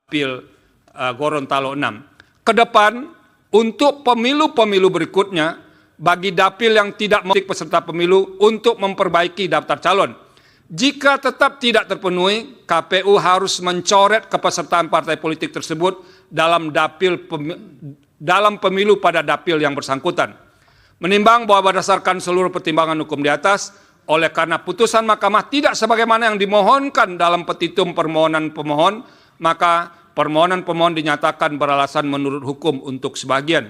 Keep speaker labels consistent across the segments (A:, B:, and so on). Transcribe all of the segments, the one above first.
A: Dapil Gorontalo 6. Ke depan, untuk pemilu-pemilu berikutnya, bagi dapil yang tidak memiliki peserta pemilu untuk memperbaiki daftar calon. Jika tetap tidak terpenuhi, KPU harus mencoret kepesertaan partai politik tersebut dalam pemilu pada dapil yang bersangkutan. Menimbang bahwa berdasarkan seluruh pertimbangan hukum di atas, oleh karena putusan Mahkamah tidak sebagaimana yang dimohonkan dalam petitum permohonan pemohon, maka permohonan pemohon dinyatakan beralasan menurut hukum untuk sebagian.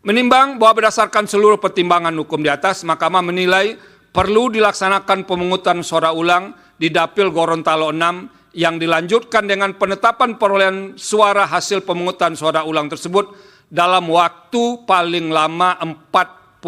A: Menimbang bahwa berdasarkan seluruh pertimbangan hukum di atas, Mahkamah menilai perlu dilaksanakan pemungutan suara ulang di Dapil Gorontalo 6 yang dilanjutkan dengan penetapan perolehan suara hasil pemungutan suara ulang tersebut dalam waktu paling lama 45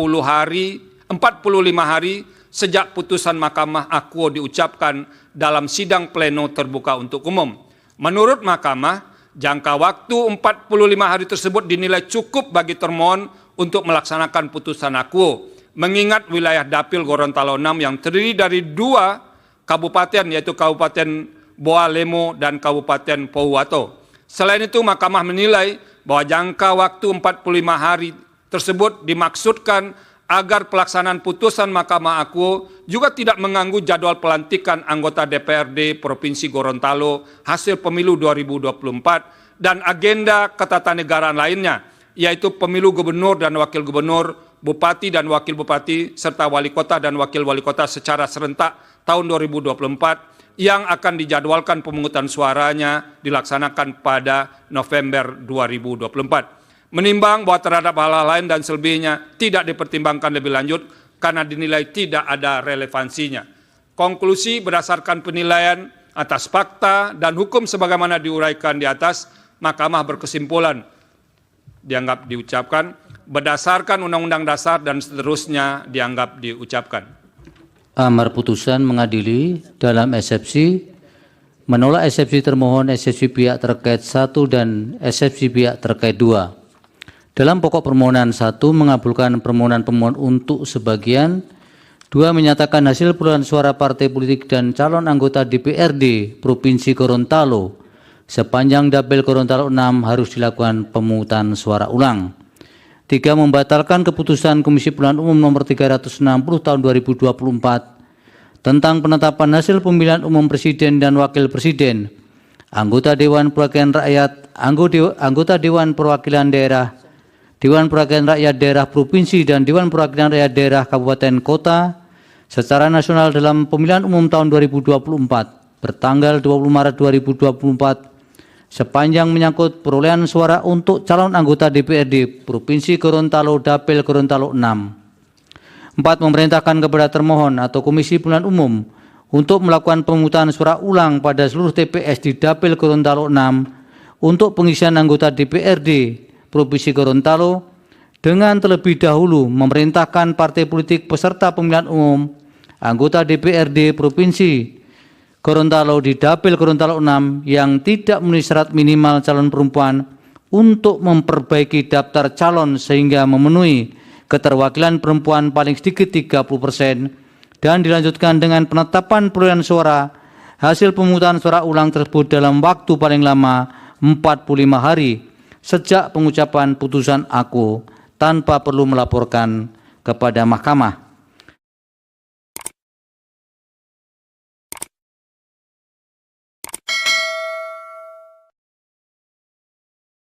A: hari sejak putusan Mahkamah Akuo diucapkan dalam sidang pleno terbuka untuk umum. Menurut Mahkamah, jangka waktu 45 hari tersebut dinilai cukup bagi termohon untuk melaksanakan putusan Akuo, mengingat wilayah Dapil Gorontalo 6 yang terdiri dari 2 kabupaten, yaitu Kabupaten Boa Lemo dan Kabupaten Pohuwato. Selain itu, Mahkamah menilai bahwa jangka waktu 45 hari tersebut dimaksudkan agar pelaksanaan putusan Mahkamah Akuo juga tidak mengganggu jadwal pelantikan anggota DPRD Provinsi Gorontalo hasil pemilu 2024 dan agenda ketatanegaraan lainnya, yaitu pemilu gubernur dan wakil gubernur, bupati dan wakil bupati, serta wali kota dan wakil wali kota secara serentak tahun 2024 yang akan dijadwalkan pemungutan suaranya dilaksanakan pada November 2024. Menimbang bahwa terhadap hal-hal lain dan selebihnya tidak dipertimbangkan lebih lanjut karena dinilai tidak ada relevansinya. Konklusi berdasarkan penilaian atas fakta dan hukum sebagaimana diuraikan di atas, Mahkamah berkesimpulan dianggap diucapkan berdasarkan Undang-Undang Dasar dan seterusnya dianggap diucapkan.
B: Amar putusan mengadili dalam eksepsi menolak eksepsi termohon, eksepsi pihak terkait 1 dan eksepsi pihak terkait 2. Dalam pokok permohonan 1 mengabulkan permohonan pemohon untuk sebagian, 2 menyatakan hasil perolehan suara partai politik dan calon anggota DPRD Provinsi Gorontalo sepanjang Dapil Gorontalo 6 harus dilakukan pemungutan suara ulang. 3 membatalkan keputusan Komisi Pemilihan Umum nomor 360 tahun 2024 tentang penetapan hasil pemilihan umum presiden dan wakil presiden, anggota Dewan Perwakilan Rakyat, anggota Dewan Perwakilan Daerah, Dewan Perwakilan Rakyat Daerah Provinsi dan Dewan Perwakilan Rakyat Daerah Kabupaten Kota secara nasional dalam pemilihan umum tahun 2024 bertanggal 20 Maret 2024 sepanjang menyangkut perolehan suara untuk calon anggota DPRD Provinsi Gorontalo Dapil Gorontalo 6. 4. Memerintahkan kepada termohon atau Komisi Pemilihan Umum untuk melakukan pemungutan suara ulang pada seluruh TPS di Dapil Gorontalo 6 untuk pengisian anggota DPRD Provinsi Gorontalo dengan terlebih dahulu memerintahkan partai politik peserta pemilihan umum anggota DPRD Provinsi Gorontalo di Dapil Gorontalo 6 yang tidak memenuhi syarat minimal calon perempuan untuk memperbaiki daftar calon sehingga memenuhi keterwakilan perempuan paling sedikit 30% dan dilanjutkan dengan penetapan perolehan suara hasil pemungutan suara ulang tersebut dalam waktu paling lama 45 hari sejak pengucapan putusan Akuo tanpa perlu melaporkan kepada Mahkamah.